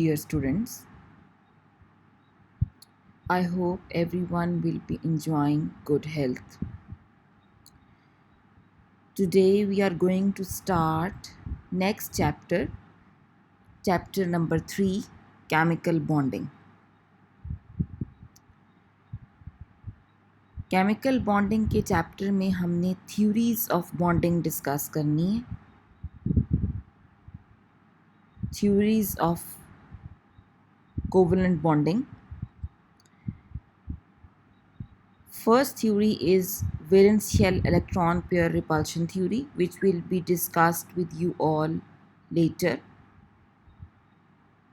Dear students, I hope everyone will be enjoying good health. Today we are going to start next chapter number 3, chemical bonding. Chemical bonding के chapter में हमने theories of bonding discuss करनी है. Theories of covalent bonding. First theory is valence shell electron pair repulsion theory, which will be discussed with you all later.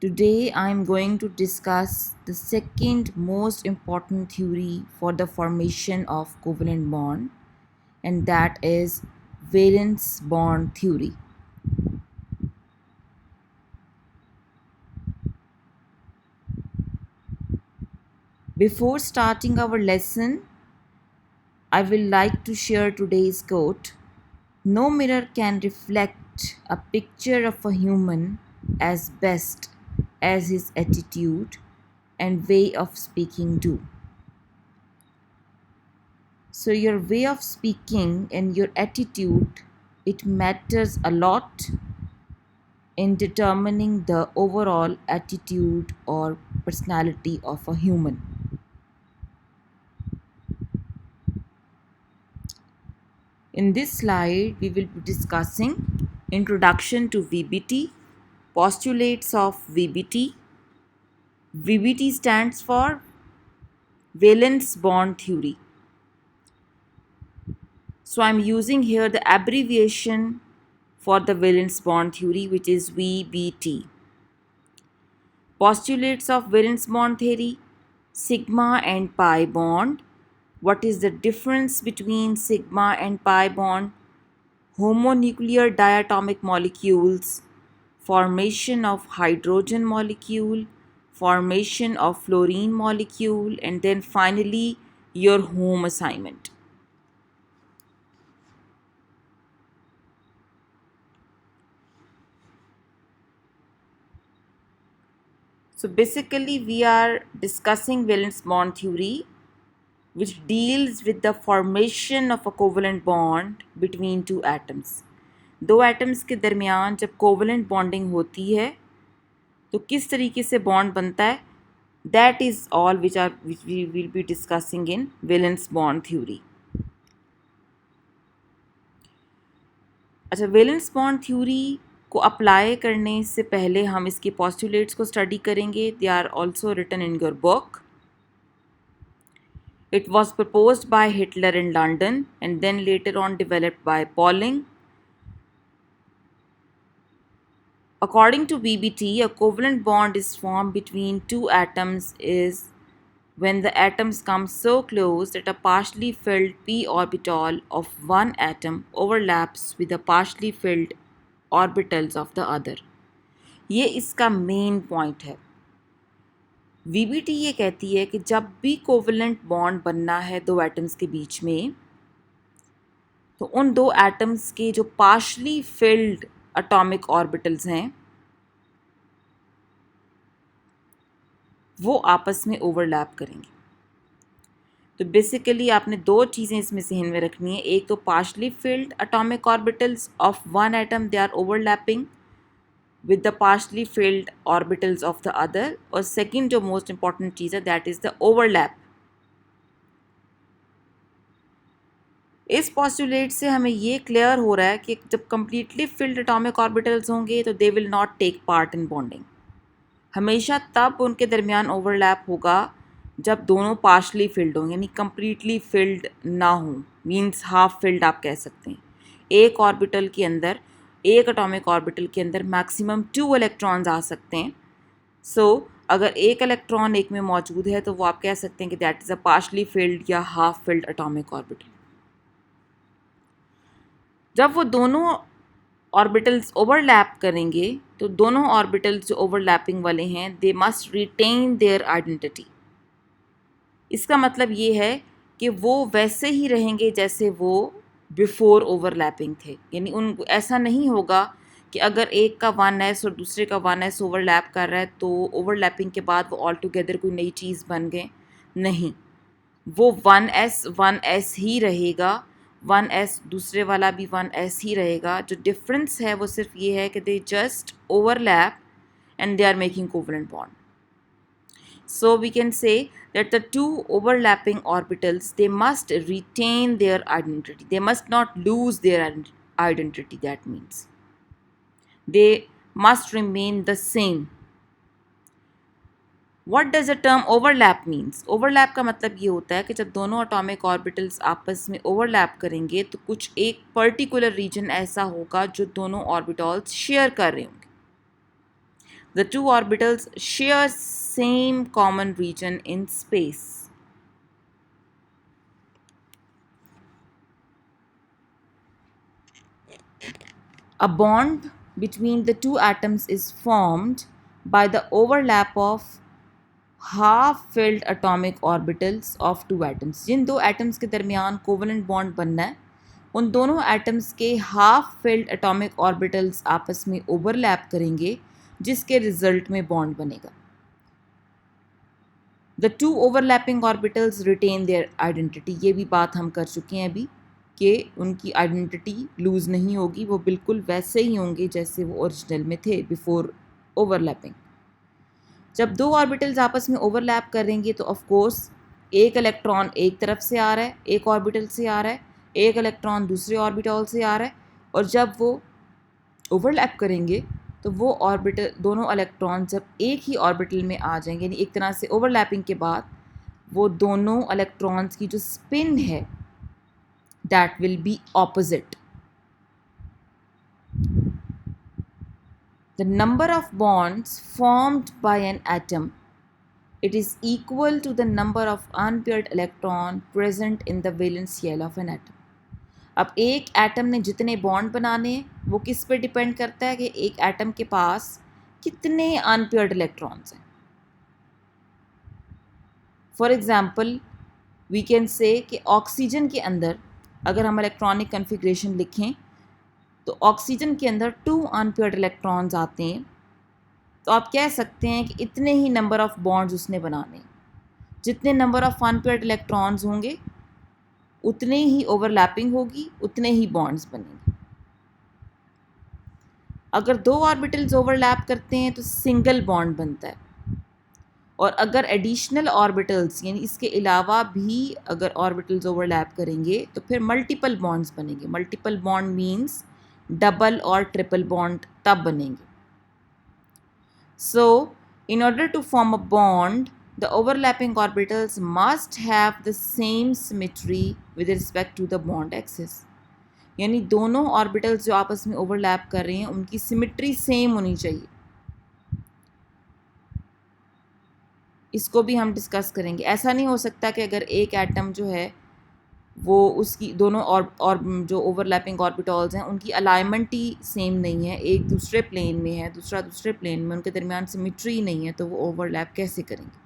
Today I am going to discuss the second most important theory for the formation of covalent bond, and that is valence bond theory. Before starting our lesson, I will like to share today's quote. No mirror can reflect a picture of a human as best as his attitude and way of speaking do. So your way of speaking and your attitude, it matters a lot in determining the overall attitude or personality of a human. In this slide, we will be discussing introduction to VBT, postulates of VBT. VBT stands for valence bond theory. So I'm using here the abbreviation for the valence bond theory, which is VBT. Postulates of valence bond theory, sigma and pi bond. What is the difference between sigma and pi bond? Homonuclear diatomic molecules, formation of hydrogen molecule, formation of fluorine molecule, and then finally your home assignment. So basically we are discussing valence bond theory, which deals with the formation of a covalent bond between two atoms. दो atoms के दरमियान जब covalent bonding होती है तो किस तरीके से बॉन्ड बनता है, that is all which we will be discussing in valence bond theory. अच्छा, वैलेंस बॉन्ड थ्योरी को अप्लाई करने से पहले हम इसके पोस्टुलेट्स को स्टडी करेंगे. They are also written in your book. It was proposed by Hitler in London and then later on developed by Pauling. According to VBT, a covalent bond is formed between two atoms is when the atoms come so close that a partially filled p orbital of one atom overlaps with the partially filled orbitals of the other. ये इसका main point है. VBT ये कहती है कि जब भी covalent bond बनना है दो एटम्स के बीच में, तो उन दो एटम्स के जो पार्शली फिल्ड एटॉमिक ऑर्बिटल्स हैं वो आपस में ओवरलैप करेंगे. तो बेसिकली आपने दो चीज़ें इसमें जहन में रखनी है. एक तो partially filled atomic orbitals of one atom they are overlapping with the partially filled orbitals of the other, और second जो most important चीज़ है that is the overlap. इस postulate से हमें ये clear हो रहा है कि जब completely filled atomic orbitals होंगे तो they will not take part in bonding. हमेशा तब उनके दरमियान overlap होगा जब दोनों partially filled हों, यानी completely filled ना हों, means half filled आप कह सकते हैं. एक ऑर्बिटल के अंदर, एक एटॉमिक ऑर्बिटल के अंदर मैक्सिमम 2 इलेक्ट्रॉन्स आ सकते हैं. सो अगर एक इलेक्ट्रॉन एक में मौजूद है तो वो आप कह सकते हैं कि that is a partially field या हाफ फिल्ड एटॉमिक ऑर्बिटल. जब वो दोनों ऑर्बिटल्स ओवरलैप करेंगे तो दोनों ऑर्बिटल्स जो ओवरलैपिंग वाले हैं they must retain their identity. इसका मतलब ये है कि वो वैसे ही रहेंगे जैसे वो बिफोर ओवरलैपिंग थे. यानी उन ऐसा नहीं होगा कि अगर एक का 1s और दूसरे का 1s ओवरलैप कर रहा है तो ओवरलैपिंग के बाद वो ऑल टुगेदर कोई नई चीज़ बन गए, नहीं, वो 1s ही रहेगा, 1s दूसरे वाला भी 1s ही रहेगा। जो डिफरेंस है वो सिर्फ ये है कि they just overlap and they are making covalent bond. So we can say that the two overlapping orbitals, they must retain their identity. They must not lose their identity. That means they must remain the same. What does the term overlap means? Overlap का मतलब ये होता है कि जब दोनों atomic orbitals आपस में overlap करेंगे तो कुछ एक particular region ऐसा होगा जो दोनों orbitals share कर रहे होंगे. The two orbitals share same common region in space. A bond between the two atoms is formed by the overlap of half-filled atomic orbitals of two atoms. जिन दो atoms के दरमियान कोवलेंट बॉन्ड बनना है, उन दोनों atoms के half-filled atomic orbitals आपस में overlap करेंगे, जिसके रिजल्ट में बॉन्ड बनेगा. The two overlapping orbitals retain their identity. ये भी बात हम कर चुके हैं अभी कि उनकी आइडेंटिटी लूज़ नहीं होगी, वो बिल्कुल वैसे ही होंगे जैसे वो ओरिजिनल में थे बिफोर ओवरलैपिंग. जब दो ऑर्बिटल्स आपस में ओवरलैप करेंगे तो ऑफ कोर्स एक इलेक्ट्रॉन एक तरफ से आ रहा है, एक ऑर्बिटल से आ रहा है, एक इलेक्ट्रॉन दूसरे ऑर्बिटल से आ रहा है, और जब वो ओवरलैप करेंगे तो वो ऑर्बिटल दोनों इलेक्ट्रॉन जब एक ही ऑर्बिटल में आ जाएंगे, यानी एक तरह से ओवरलैपिंग के बाद वो दोनों इलेक्ट्रॉन्स की जो स्पिन है that will be opposite. The number of bonds formed by an atom, it is equal to the number of unpaired electron present in the valence shell of an atom. अब एक atom ने जितने bond बनाने हैं वो किस पे depend करता है कि एक एटम के पास कितने अनपेयर्ड इलेक्ट्रॉन्स हैं. For example we can say कि ऑक्सीजन के अंदर अगर हम इलेक्ट्रॉनिक कन्फिग्रेशन लिखें तो ऑक्सीजन के अंदर 2 अनपेयर्ड इलेक्ट्रॉन्स आते हैं, तो आप कह सकते हैं कि इतने ही नंबर ऑफ़ बॉन्ड्स उसने बनाने. जितने नंबर ऑफ़ अनपेयर्ड इलेक्ट्रॉन्स होंगे उतने ही ओवरलैपिंग होगी, उतने ही बॉन्ड्स बनेंगे. अगर दो ऑर्बिटल्स ओवरलैप करते हैं तो सिंगल बॉन्ड बनता है, और अगर एडिशनल ऑर्बिटल्स यानी इसके अलावा भी अगर ऑर्बिटल्स ओवरलैप करेंगे तो फिर मल्टीपल बॉन्ड्स बनेंगे. मल्टीपल बॉन्ड मीन्स डबल और ट्रिपल बॉन्ड तब बनेंगे. So, in order to form a bond, the overlapping orbitals must have the same symmetry with respect to the bond axis. यानी दोनों orbitals जो आपस में ओवरलैप कर रहे हैं उनकी सिमेट्री सेम होनी चाहिए. इसको भी हम डिस्कस करेंगे. ऐसा नहीं हो सकता कि अगर एक एटम जो है वो उसकी दोनों और जो ओवरलैपिंग ऑर्बिटल्स हैं उनकी अलाइनमेंट ही सेम नहीं है, एक दूसरे प्लेन में है, दूसरा दूसरे प्लेन में, उनके दरमियान सिमेट्री नहीं है, तो वो ओवरलैप कैसे करेंगे.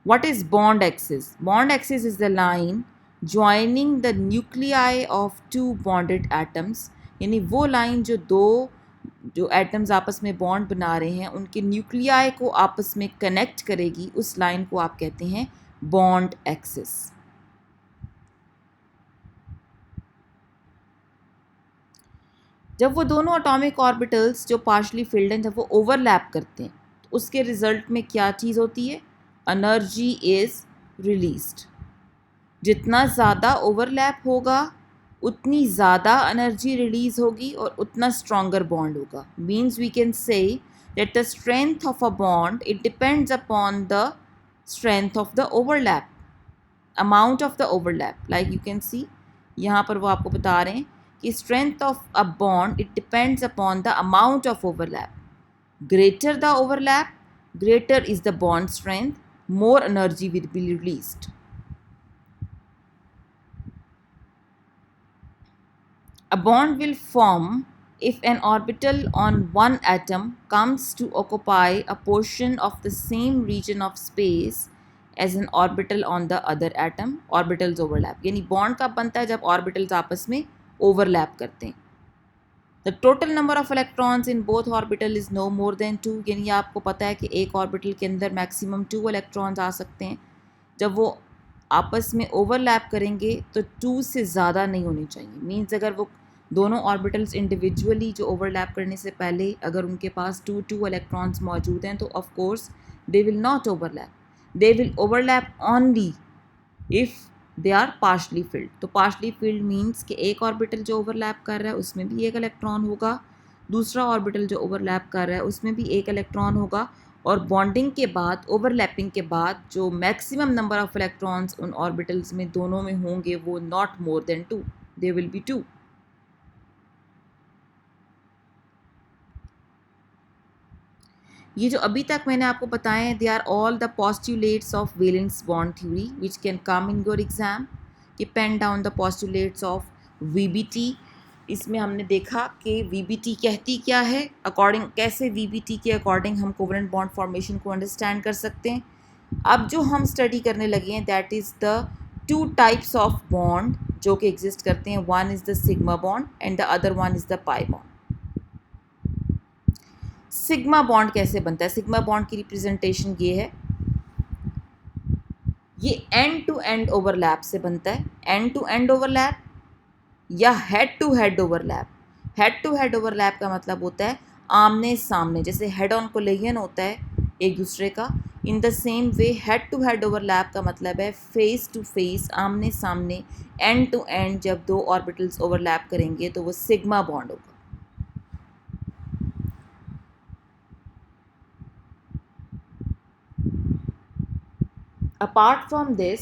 What is bond axis? Bond axis is the line joining the nuclei of two bonded atoms. यानी वो लाइन जो एटम्स आपस में बॉन्ड बना रहे हैं उनके न्यूक्लियाई को आपस में कनेक्ट करेगी, उस लाइन को आप कहते हैं बॉन्ड एक्सिस. जब वो दोनों एटॉमिक ऑर्बिटल्स जो पार्शली फिल्ड हैं जब वो ओवरलैप करते हैं तो उसके रिजल्ट में क्या चीज़ होती है? Energy is released. जितना ज़्यादा ओवरलैप होगा उतनी ज़्यादा एनर्जी रिलीज़ होगी और उतना स्ट्रॉन्गर बॉन्ड होगा. Means we can say that the strength of a bond it depends upon the strength of the overlap, amount of the overlap. Like you can see यहाँ पर वो आपको बता रहे हैं कि strength of a bond it depends upon the amount of overlap. Greater the overlap, greater is the bond strength, more energy will be released. A bond will form if an orbital on one atom comes to occupy a portion of the same region of space as an orbital on the other atom. Orbitals overlap. यानी bond कब बनता है? जब orbitals आपस में overlap करते हैं. The the total number of electrons in both orbital is no more than 2, यानी आपको पता है कि एक ऑर्बिटल के अंदर मैक्सिमम 2 इलेक्ट्रॉन्स आ सकते हैं। जब वो आपस में ओवरलैप करेंगे तो 2 से ज़्यादा नहीं होनी चाहिए। मीन्स अगर वो दोनों ऑर्बिटल्स इंडिविजुअली जो ओवरलैप करने से पहले अगर उनके पास 2 इलेक्ट्रॉन्स मौजूद हैं तो of course they will not overlap, they will overlap only if they are partially filled. तो पार्शली फिल्ड मीन्स कि एक ऑर्बिटल जो ओवरलैप कर रहा है उसमें भी एक इलेक्ट्रॉन होगा, दूसरा ऑर्बिटल जो ओवरलैप कर रहा है उसमें भी एक इलेक्ट्रॉन होगा, और बॉन्डिंग के बाद, ओवरलैपिंग के बाद जो मैक्सिमम नंबर ऑफ इलेक्ट्रॉन्स उन ऑर्बिटल्स में दोनों में होंगे वो not more than 2, they will be 2। ये जो अभी तक मैंने आपको बताए हैं, they are all the postulates of valence bond theory which can come in your exam. कि pen down the postulates of VBT. इसमें हमने देखा कि वीबीटी कहती क्या है, अकॉर्डिंग कैसे वीबीटी के अकॉर्डिंग हम कोवेलेंट बॉन्ड फॉर्मेशन को अंडरस्टैंड कर सकते हैं। अब जो हम स्टडी करने लगे हैं that is the 2 types of bond जो कि एग्जिस्ट करते हैं। One is the sigma bond and the other one is the pi bond. Sigma bond कैसे बनता है? सिग्मा बॉन्ड की रिप्रेजेंटेशन ये है, ये एंड टू एंड ओवरलैप से बनता है। एंड टू एंड ओवरलैप या head to head overlap. Head to head overlap का मतलब होता है आमने सामने, जैसे हेड ऑन कोलिजन होता है एक दूसरे का, in the same way head to head overlap का मतलब है फेस टू फेस, आमने सामने, एंड टू एंड। जब दो ऑर्बिटल्स ओवरलैप करेंगे तो वो सिग्मा बॉन्ड होगा। अपार्ट फ्रॉम दिस,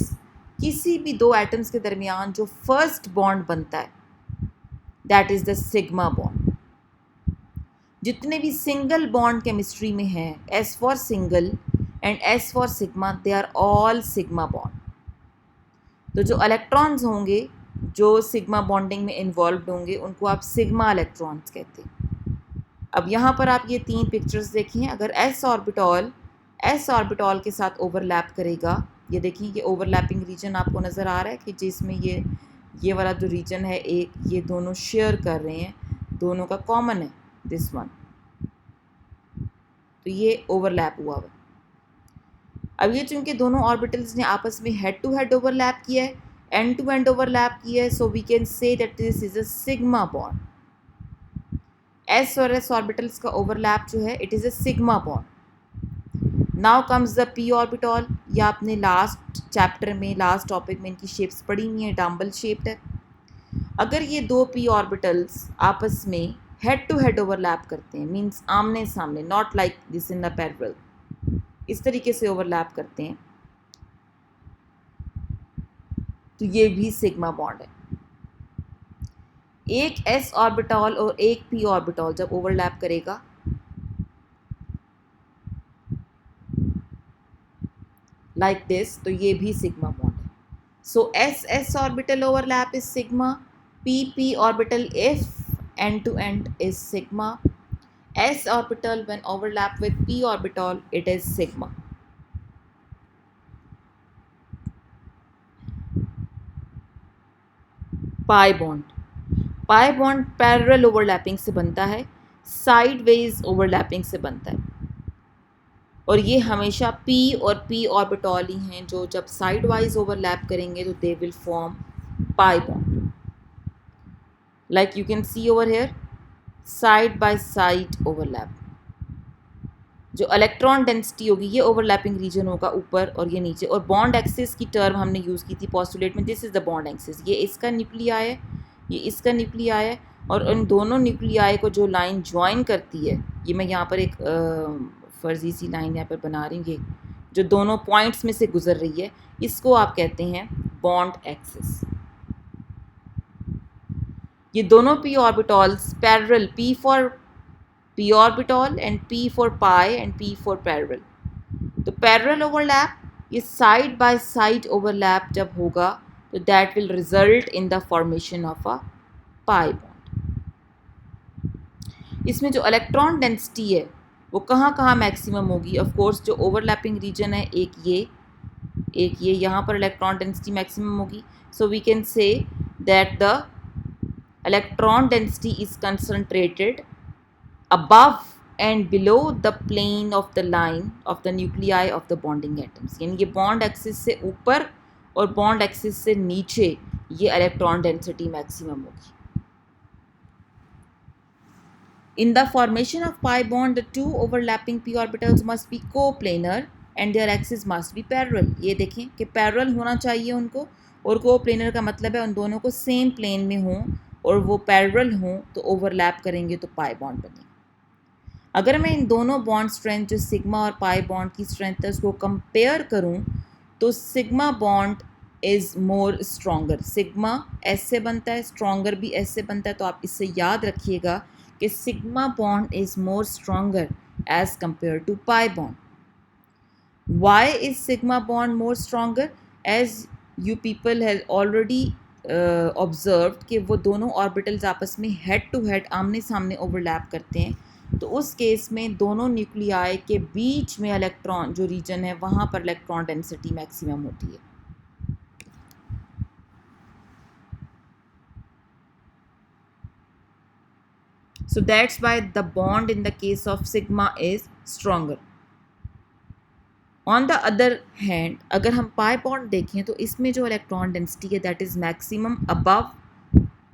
किसी भी दो एटम्स के दरमियान जो फर्स्ट बॉन्ड बनता है that is the sigma bond. जितने भी सिंगल बॉन्ड केमिस्ट्री में है, S for single and S for sigma, they are all sigma bond. तो जो इलेक्ट्रॉन्स होंगे जो सिग्मा बॉन्डिंग में इन्वॉल्व होंगे उनको आप सिग्मा इलेक्ट्रॉन्स कहते हैं। अब यहाँ पर आप ये 3 पिक्चर्स देखिए। अगर एस ऑर्बिटॉल के साथ ओवरलैप करेगा, ये देखिए ये ओवरलैपिंग रीजन आपको नज़र आ रहा है कि जिसमें ये वाला जो रीजन है एक, ये दोनों शेयर कर रहे हैं, दोनों का कॉमन है दिस वन, तो ये ओवरलैप हुआ हुआ। अब ये चूंकि दोनों ऑर्बिटल्स ने आपस में हेड टू हेड ओवरलैप किया है, एंड टू एंड ओवरलैप किया है, so we can say that this is a sigma bond. S और एस ऑर्बिटल्स का ओवरलैप जो है it is a sigma bond. Now comes the P orbital. ये आपने लास्ट चैप्टर में, लास्ट टॉपिक में इनकी शेप्स पढ़ी हुई हैं, डम्बल शेप्ड है। अगर ये दो पी ऑर्बिटल्स आपस में हेड टू हेड ओवरलैप करते हैं, मीन्स आमने सामने, not like this in the parallel, इस तरीके से ओवरलैप करते हैं, तो ये भी सिग्मा बॉन्ड है। एक एस ऑर्बिटल और एक पी ऑर्बिटल जब ओवरलैप करेगा लाइक दिस, तो ये भी सिग्मा बॉन्ड है। So S S orbital overlap is sigma, P P orbital if end to end is sigma, s orbital when overlap with p orbital it is sigma. pi bond parallel overlapping से बनता है, sideways overlapping से बनता है, और ये हमेशा p और p ऑर्बिटल ही हैं जो जब साइड वाइज ओवरलैप करेंगे तो they will form pi bond. Like you can see over here, side by side overlap. जो इलेक्ट्रॉन डेंसिटी होगी ये ओवरलैपिंग रीजन होगा ऊपर और ये नीचे। और बॉन्ड एक्सिस की टर्म हमने यूज़ की थी पोस्टुलेट में, this is the bond axis. ये इसका न्यूक्लियाई है, ये इसका न्यूक्लियाई है, और इन दोनों न्यूक्लियाई को जो लाइन ज्वाइन करती है, ये मैं यहाँ पर एक फर्जी सी लाइन यहाँ पर बना रही हूँ, जो दोनों पॉइंट्स में से गुजर रही है, इसको आप कहते हैं बॉन्ड एक्सिस। ये दोनों p orbitals parallel, p for p orbital and p for pi and p for parallel. तो पैरेलल ओवरलैप, ये साइड बाय साइड ओवरलैप जब होगा तो that will result in the formation of a pi bond. इसमें जो electron density है वो कहाँ कहाँ मैक्सिमम होगी? ऑफ कोर्स जो ओवरलैपिंग रीजन है, एक ये यहाँ पर इलेक्ट्रॉन डेंसिटी मैक्सिमम होगी। So we can say that the electron density is concentrated above and below the plane of the line of the nuclei of the bonding atoms. यानी ये bond axis से ऊपर और बॉन्ड एक्सिस से नीचे ये electron density maximum होगी. In the formation of pi bond, the two overlapping p orbitals must be coplanar and their axes must be parallel. ये देखें कि parallel होना चाहिए उनको, और coplanar का मतलब है उन दोनों को सेम प्लेन में हों और वो पैरेलल हों, तो ओवरलैप करेंगे तो पाई बॉन्ड बनेगा. अगर मैं इन दोनों बॉन्ड स्ट्रेंथ जो सिग्मा और पाई बॉन्ड की स्ट्रेंथ है उसको कंपेयर करूं तो sigma bond is more stronger. Sigma S से बनता है, स्ट्रॉन्गर भी एस से बनता है, तो आप इससे याद रखिएगा कि sigma bond is more stronger as compare to pi bond. Why is sigma bond more stronger? As you people has already observe कि वो दोनों ऑर्बिटल्स आपस में हेड टू हेड आमने सामने ओवरलैप करते हैं, तो उस केस में दोनों न्यूक्लियाई के बीच में इलेक्ट्रॉन जो रीजन है वहाँ पर इलेक्ट्रॉन डेंसिटी मैक्सिमम होती है. So that's why the bond in the case of sigma is stronger. On the other hand, अगर हम पाई बॉन्ड देखें तो इसमें जो इलेक्ट्रॉन डेंसिटी है that is maximum above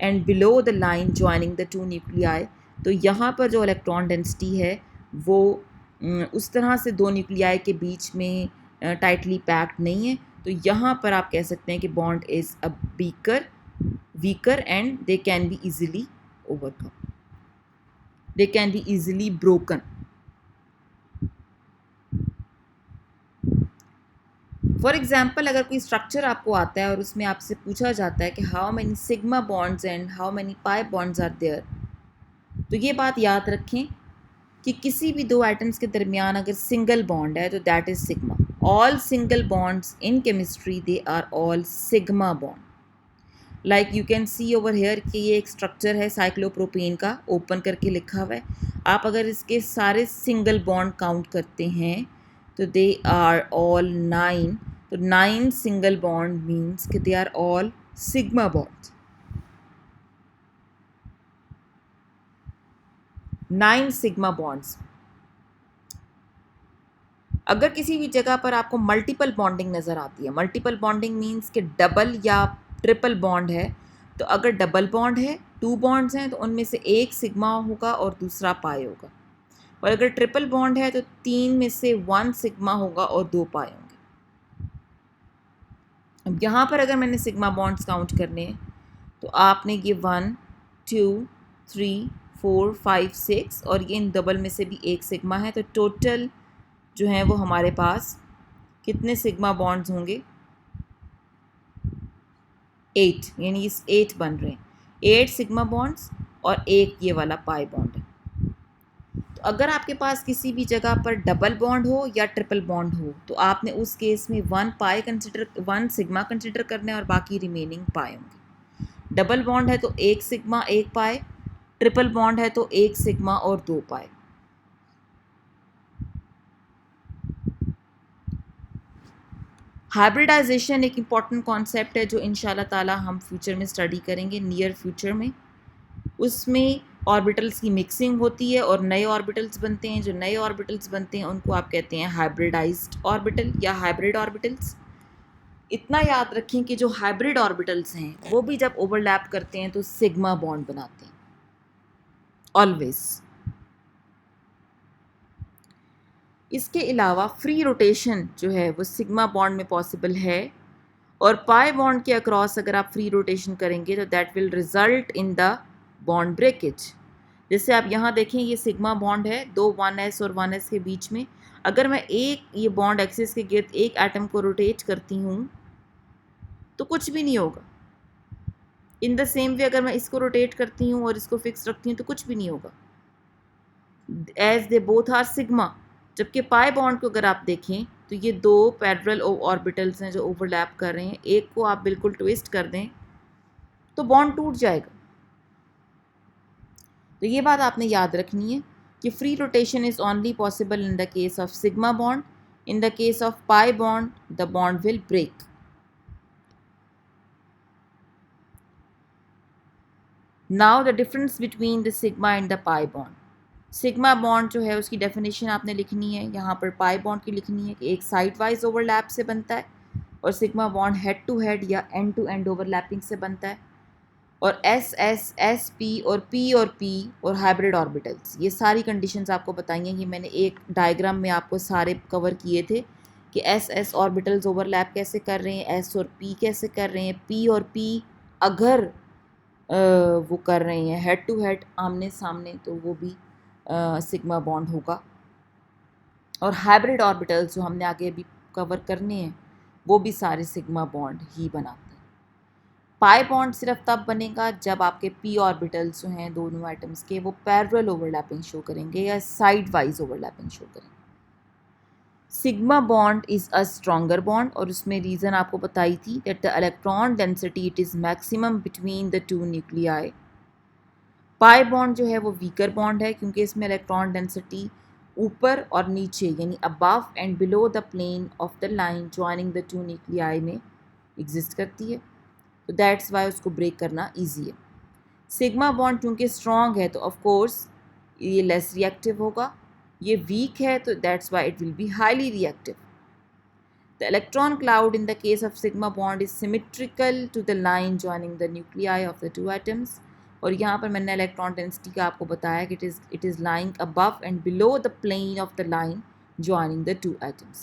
and below the line joining the two nuclei. तो यहाँ पर जो इलेक्ट्रॉन डेंसिटी है वो उस तरह से दो न्यूक्लियाई के बीच में टाइटली पैक्ड नहीं है. तो यहाँ पर आप कह सकते हैं कि bond is a weaker and they can be easily overcome, they can be easily broken. For example, अगर कोई स्ट्रक्चर आपको आता है और उसमें आपसे पूछा जाता है कि how many sigma bonds and how many pi bonds are there, तो ये बात याद रखें कि किसी भी दो एटम्स के दरमियान अगर सिंगल बॉन्ड है तो that is sigma. All single bonds in chemistry they are all sigma bond. Like you can see over here कि ये एक स्ट्रक्चर है साइक्लोप्रोपेन का, ओपन करके लिखा हुआ है. आप अगर इसके सारे सिंगल बॉन्ड काउंट करते हैं तो दे आर ऑल 9. तो 9 सिंगल बॉन्ड मीन्स कि they are all sigma bonds. 9 sigma bonds. अगर किसी भी जगह पर आपको मल्टीपल बॉन्डिंग नज़र आती है, मल्टीपल बॉन्डिंग मीन्स कि डबल या ट्रिपल बॉन्ड है, तो अगर डबल बॉन्ड है, 2 बॉन्ड्स हैं, तो उनमें से एक सिग्मा होगा और दूसरा पाई होगा. और अगर ट्रिपल बॉन्ड है तो 3 में से 1 सिग्मा होगा और 2 पाई होंगे. अब यहाँ पर अगर मैंने सिग्मा बॉन्ड्स काउंट करने हैं तो आपने ये 1 2 3 4 5 6 और ये इन डबल में से भी एक सिग्मा है, तो टोटल जो है वो हमारे पास कितने सिग्मा बॉन्ड्स होंगे? 8. यानी इस 8 बन रहे हैं, 8 सिग्मा बॉन्ड्स और एक ये वाला पाई बॉन्ड है. तो अगर आपके पास किसी भी जगह पर डबल बॉन्ड हो या ट्रिपल बॉन्ड हो तो आपने उस केस में 1 सिग्मा कंसिडर करना है और बाकी रिमेनिंग पाई होंगे. डबल बॉन्ड है तो एक सिग्मा एक पाई, ट्रिपल बॉन्ड है तो एक सिग्मा और 2 पाई. हाइब्रिडाइजेशन एक इम्पॉर्टेंट कॉन्सेप्ट है जो इंशाल्लाह ताला हम फ्यूचर में स्टडी करेंगे, नियर फ्यूचर में. उसमें ऑर्बिटल्स की मिक्सिंग होती है और नए ऑर्बिटल्स बनते हैं. जो नए ऑर्बिटल्स बनते हैं उनको आप कहते हैं हाइब्रिडाइज्ड ऑर्बिटल या हाइब्रिड ऑर्बिटल्स. इतना याद रखें कि जो हाइब्रिड ऑर्बिटल्स हैं वो भी जब ओवरलैप करते हैं तो सिग्मा बॉन्ड बनाते हैं ऑलवेज. इसके अलावा फ्री रोटेशन जो है वो सिग्मा बॉन्ड में पॉसिबल है, और पाई बॉन्ड के अक्रॉस अगर आप फ्री रोटेशन करेंगे तो that will result in the bond breakage. जैसे आप यहाँ देखें ये सिग्मा बॉन्ड है, दो 1s और 1s के बीच में. अगर मैं एक ये बॉन्ड एक्सिस के गिर्द एक एटम को रोटेट करती हूँ तो कुछ भी नहीं होगा. इन द सेम वे अगर मैं इसको रोटेट करती हूँ और इसको फिक्स रखती हूँ तो कुछ भी नहीं होगा, as they both are sigma. जबकि पाई बॉन्ड को अगर आप देखें तो ये दो पैरेलल ऑर्बिटल्स हैं जो ओवरलैप कर रहे हैं. एक को आप बिल्कुल ट्विस्ट कर दें तो बॉन्ड टूट जाएगा. तो ये बात आपने याद रखनी है कि free rotation is only possible in the case of sigma bond. In the case of pi bond the bond will break. Now the difference between the sigma and the pi bond. Sigma bond जो है उसकी definition आपने लिखनी है, यहाँ पर pi bond की लिखनी है कि एक साइड वाइज ओवरलैप से बनता है, और sigma bond head to head या एंड टू एंड ओवरलैपिंग से बनता है। और एस एस एस पी और पी और हाइब्रिड ऑर्बिटल्स, ये सारी कंडीशंस आपको बताई हैं। ये मैंने एक डायग्राम में आपको सारे कवर किए थे कि एस एस ऑर्बिटल्स ओवरलैप कैसे कर रहे हैं, एस और पी कैसे कर रहे हैं, पी और पी अगर वो कर रहे हैं हेड टू हेड आमने सामने तो वो भी सिग्मा बॉन्ड होगा। और हाइब्रिड ऑर्बिटल्स जो हमने आगे अभी कवर करने हैं वो भी सारे सिग्मा बॉन्ड ही बनाते हैं। पाई बॉन्ड सिर्फ तब बनेगा जब आपके पी ऑर्बिटल्स जो हैं दोनों एटम्स के वो पैरेलल ओवरलैपिंग शो करेंगे या साइड वाइज ओवरलैपिंग शो करेंगे। Sigma bond is a stronger bond, और उसमें रीज़न आपको बताई थी that the electron density it is maximum between the two nuclei. Pi bond जो है वो वीकर बॉन्ड है क्योंकि इसमें इलेक्ट्रॉन डेंसिटी ऊपर और नीचे यानी above and below the plane of the line joining the two nuclei में एग्जिस्ट करती है, तो दैट्स वाई उसको ब्रेक करना ईजी है। सिग्मा बॉन्ड चूँकि स्ट्रॉन्ग है तो ऑफ कोर्स ये लेस रिएक्टिव होगा, ये वीक है तो that's why it will be highly reactive. The electron cloud in the case of sigma bond is symmetrical to the line joining the nuclei of the two atoms. और यहाँ पर मैंने electron density का आपको बताया कि it is lying above and below the plane of the line joining the two atoms.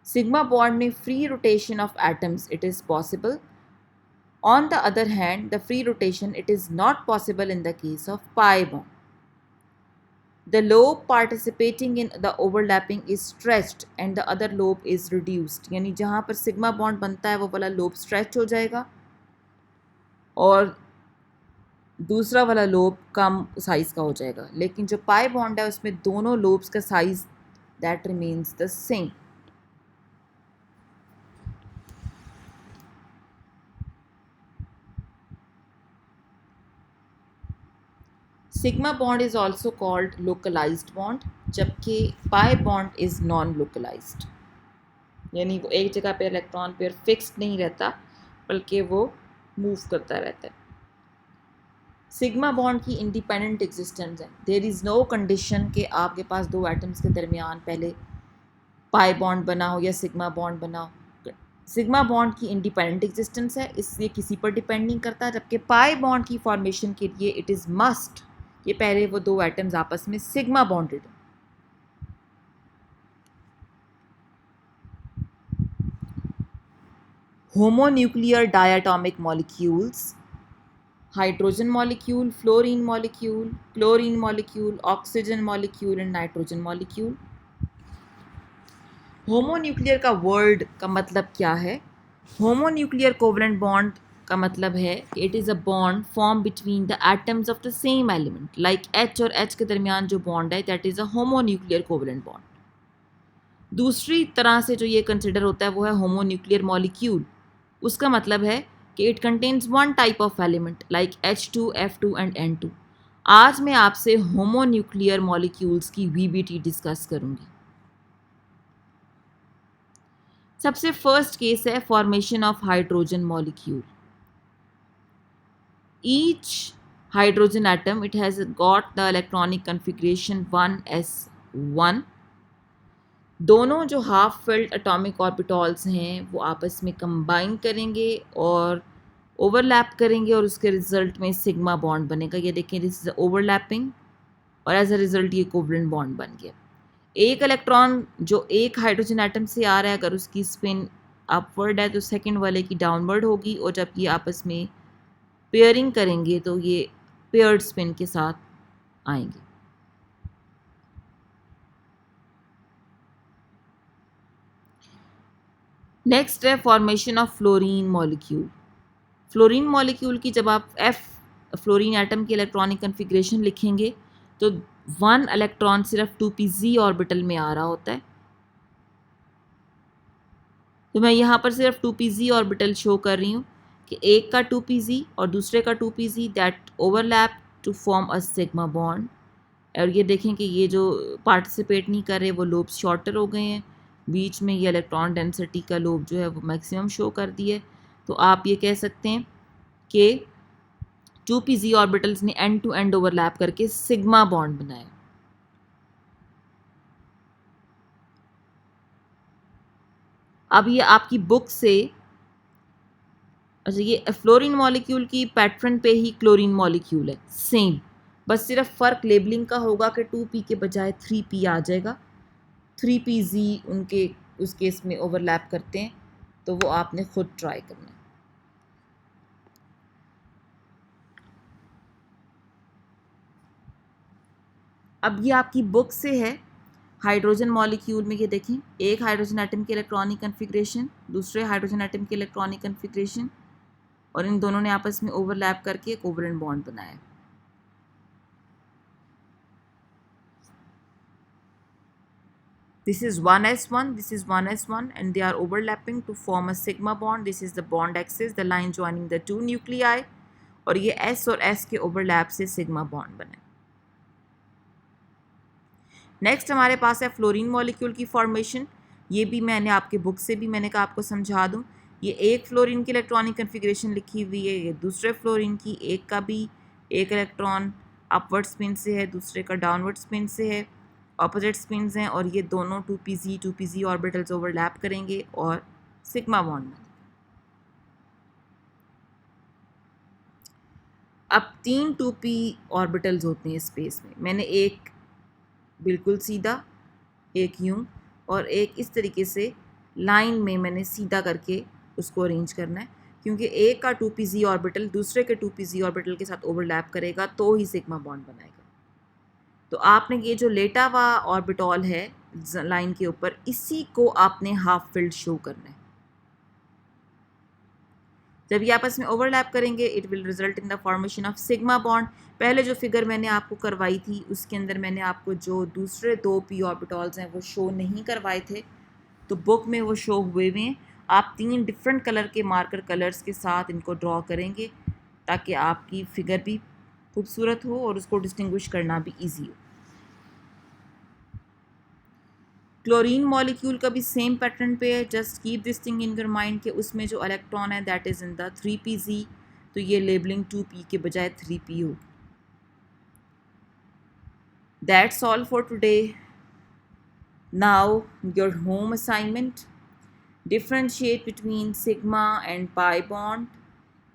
Sigma bond में free rotation of atoms it is possible. On the other hand, the free rotation it is not possible in the case of pi bond. The lobe participating in the overlapping is stretched and the other lobe is reduced. यानी जहाँ पर sigma bond बनता है वो वाला lobe stretch हो जाएगा और दूसरा वाला लोब कम साइज का हो जाएगा, लेकिन जो पाई बॉन्ड है उसमें दोनों लोब्स का size that remains the same. Sigma bond is also called localized bond, जबकि pi bond is non localized, यानी वो एक जगह पे इलेक्ट्रॉन पेयर फिक्स्ड नहीं रहता बल्कि वो मूव करता रहता है। सिग्मा बॉन्ड की इंडिपेंडेंट एग्जिस्टेंस है, देयर इज़ नो कंडीशन कि आपके पास दो एटम्स के दरमियान पहले पाई बॉन्ड बना हो या सिग्मा बॉन्ड बना हो। सिग्मा बॉन्ड की इंडिपेंडेंट एग्जिस्टेंस है, इसलिए किसी पर डिपेंड नहीं करता, जबकि पाई बॉन्ड की फॉर्मेशन के लिए इट इज़ मस्ट कि पहले वो दो एटम्स आपस में सिग्मा बॉन्डेड हो। Homonuclear diatomic molecules, hydrogen molecule, fluorine molecule, chlorine molecule, oxygen molecule and nitrogen molecule. Homonuclear का वर्ड का मतलब क्या है? होमोन्यूक्लियर कोवलेंट बॉन्ड का मतलब है कि it is a bond form between the atoms of the same element, like H और H के दरमियान जो बॉन्ड है that is a homonuclear covalent bond. दूसरी तरह से जो ये कंसिडर होता है वो है होमोन्यूक्लियर मॉलिक्यूल, उसका मतलब है कि it contains one type of element like H2, F2 and N2। आज मैं आपसे होमोन्यूक्लियर मॉलिक्यूल्स की VBT डिस्कस करूंगी। सबसे फर्स्ट केस है formation of hydrogen molecule. Each hydrogen atom it has got the electronic configuration 1s1। दोनों जो half filled atomic ऑर्बिटॉल्स हैं वो आपस में कंबाइन करेंगे और ओवरलैप करेंगे और उसके रिजल्ट में सिग्मा बॉन्ड बनेगा। ये देखें, दिस इज ओवरलैपिंग और एज अ रिजल्ट ये कोवलेंट बॉन्ड बन गया। एक इलेक्ट्रॉन जो एक हाइड्रोजन एटम से आ रहा है अगर उसकी स्पिन अपवर्ड है तो सेकंड वाले की डाउनवर्ड होगी, और जब ये आपस में पेयरिंग करेंगे तो ये पेयर्ड स्पिन के साथ आएंगे। नेक्स्ट है formation of fluorine molecule. Fluorine molecule की जब आप फ्लोरीन एटम की इलेक्ट्रॉनिक कन्फिग्रेशन लिखेंगे तो वन इलेक्ट्रॉन सिर्फ 2p ऑर्बिटल में आ रहा होता है। तो मैं यहाँ पर सिर्फ 2p ऑर्बिटल शो कर रही हूँ कि एक का 2p और दूसरे का 2p that overlap to form a sigma bond. और ये देखें कि ये जो पार्टिसिपेट नहीं कर रहे वो लोब्स शॉर्टर हो गए हैं, बीच में ये इलेक्ट्रॉन डेंसिटी का लोब जो है वो मैक्सिमम शो कर दिए। तो आप ये कह सकते हैं कि टू पीजी ऑर्बिटल्स ने एंड टू एंड ओवरलैप करके सिग्मा बॉन्ड बनाया। अब ये आपकी बुक से, अच्छा ये फ्लोरीन मॉलिक्यूल की पैटर्न पे ही क्लोरीन मॉलिक्यूल है सेम, बस सिर्फ फ़र्क लेबलिंग का होगा कि 2p के बजाय 3p आ जाएगा। 3pz उनके उस केस में ओवरलैप करते हैं, तो वो आपने खुद ट्राई करना है। अब ये आपकी बुक से है। हाइड्रोजन मॉलिक्यूल में ये देखें, एक हाइड्रोजन एटम की इलेक्ट्रॉनिक कन्फिग्रेशन, दूसरे हाइड्रोजन एटम की इलेक्ट्रॉनिक कन्फिग्रेशन, और इन दोनों ने आपस में ओवरलैप करके एक कोवलेंट बॉन्ड बनाया। This is 1s1, this is 1s1, and they are overlapping to form a sigma bond. This is the bond axis, the line joining the two nuclei, और ये s और s के overlap से sigma bond बने। Next हमारे पास है fluorine molecule की formation. ये भी मैंने आपके बुक से भी मैंने कहा आपको समझा दूँ। ये एक फ्लोरीन की इलेक्ट्रॉनिक कन्फिग्रेशन लिखी हुई है, ये दूसरे फ्लोरीन की, एक का भी एक इलेक्ट्रॉन अपवर्ड स्पिन से है, दूसरे का डाउनवर्ड स्पिन से है, ऑपोजिट स्पिन्स हैं, और ये दोनों 2pz ऑर्बिटल्स ओवरलैप करेंगे और सिग्मा बॉन्ड बनेगा। अब 3 2p ऑर्बिटल्स होते हैं स्पेस में। मैंने एक बिल्कुल सीधा, एक यूं, और एक इस तरीके से लाइन में मैंने सीधा करके उसको अरेंज करना है, क्योंकि एक का 2pz ऑर्बिटल दूसरे के 2pz ऑर्बिटल के साथ ओवरलैप करेगा तो ही सिग्मा बॉन्ड बनाएगा। तो आपने ये जो लेटा हुआ ऑर्बिटॉल है लाइन के ऊपर, इसी को आपने हाफ फिल्ड शो करना है। जब ये आपस में ओवरलैप करेंगे it will result in the formation of sigma bond. पहले जो फिगर मैंने आपको करवाई थी उसके अंदर मैंने आपको जो दूसरे 2p ऑर्बिटॉल्स हैं वो शो नहीं करवाए थे, तो बुक में वो शो हुए हुए हैं। आप 3 डिफरेंट कलर के मार्कर कलर्स के साथ इनको ड्रॉ करेंगे ताकि आपकी फिगर भी खूबसूरत हो और उसको डिस्टिंग्विश करना भी ईजी हो। क्लोरीन मॉलिक्यूल का भी सेम पैटर्न पे है, just keep this thing in your mind कि उसमें जो इलेक्ट्रॉन है that is in the 3pz, तो ये लेबलिंग 2p के बजाय 3p होगी। That's all for today. Now your home assignment, differentiate between sigma and pi bond,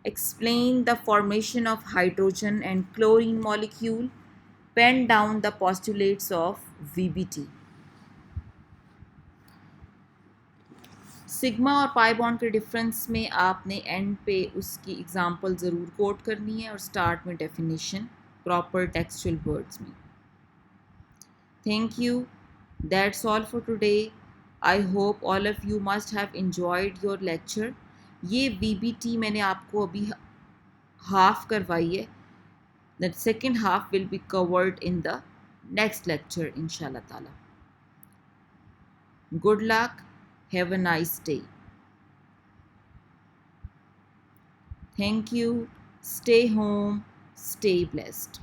explain the formation of hydrogen and chlorine molecule, pen down the postulates of VBT। Sigma और pi bond के difference में आपने and पे उसकी example ज़रूर coat करनी है और स्टार्ट में डेफिनेशन प्रॉपर टेक्सचुअल वर्ड्स में। Thank you, that's all for today. I hope all of you must have enjoyed your lecture. ये VBT मैंने आपको अभी हाफ करवाई है, the second half will be covered in the next lecture इंशाल्लाह ताला। Good luck, have a nice day. Thank you. Stay home. Stay blessed.